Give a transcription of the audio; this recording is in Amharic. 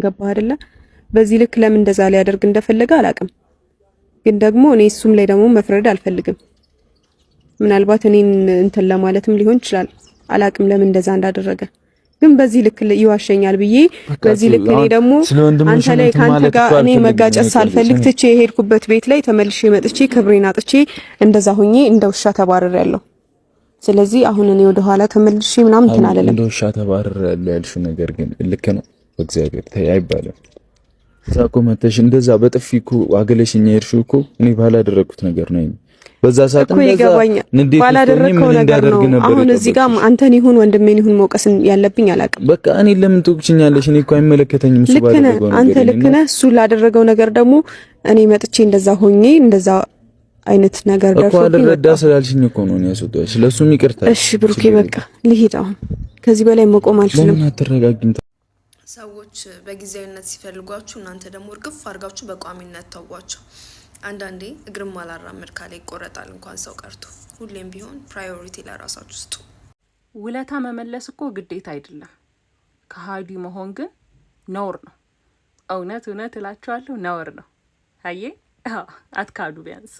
ገባህ አይደለ? በዚህ ልክ ለምን እንደዛ ሊያደርግ እንደፈለገ አላቅም። ግን ደግሞ እኔ እሱም ላይ ደግሞ መፍረድ አልፈልግም። ምናልባት እኔን እንትን ለማለትም ሊሆን ይችላል። አላቅም ለምን እንደዛ እንዳደረገ። ግን በዚህ ልክ ይዋሸኛል ብዬ በዚህ ልክ እኔ ደግሞ አንተ ላይ ካንተ ጋር እኔ መጋጨት ሳልፈልግ ትቼ የሄድኩበት ቤት ላይ ተመልሼ መጥቼ ክብሬን አጥቼ እንደዛ ሆኜ እንደ ውሻ ተባረራለሁ። ስለዚህ አሁን እኔ ወደ ኋላ ተመልሼ ምናምን እንትን አለለም። እንደ ውሻ ተባረራለሁ ያልሽው ነገር ግን ልክ ነው። በእግዚአብሔር ተይ አይባልም። ዛኮ መተሽ እንደዛ በጥፊኩ አገለሽኛ የርሹ እኮ እኔ ባላደረኩት ነገር ነው። በዛ ሰዓት እንደዛ ባላደረከው ነገር ነው። አሁን እዚህ ጋር አንተን ይሁን ወንድሜን ይሁን መውቀስን ያለብኝ አላቅም። በቃ እኔ ለምን ትወቅሽኛለሽ? እኔ እኮ አይመለከተኝም። እሱ ባደረገው ነገር አንተ ልክ ነህ። እሱ ላደረገው ነገር ደግሞ እኔ መጥቼ እንደዛ ሆኜ እንደዛ አይነት ነገር ደርሶ እኮ አደረዳ ስላልሽኝ እኮ ነው ያስወጣው። ስለሱም ይቅርታ። እሺ ብሩኬ በቃ ልሂድ። አሁን ከዚህ በላይ መቆም አልችልም። ለምን አትረጋጊም? ሰዎች በጊዜያዊነት ሲፈልጓችሁ እናንተ ደግሞ እርግፍ አድርጋችሁ በቋሚነት ተዋቸው። አንዳንዴ እግርም አላራመድ ካለ ይቆረጣል እንኳን ሰው ቀርቶ። ሁሌም ቢሆን ፕራዮሪቲ ለራሳችሁ ስጡ። ውለታ መመለስ እኮ ግዴታ አይደለም። ከሃዲ መሆን ግን ነውር ነው። እውነት እላችኋለሁ ነውር ነው። አየ አትካዱ ቢያንስ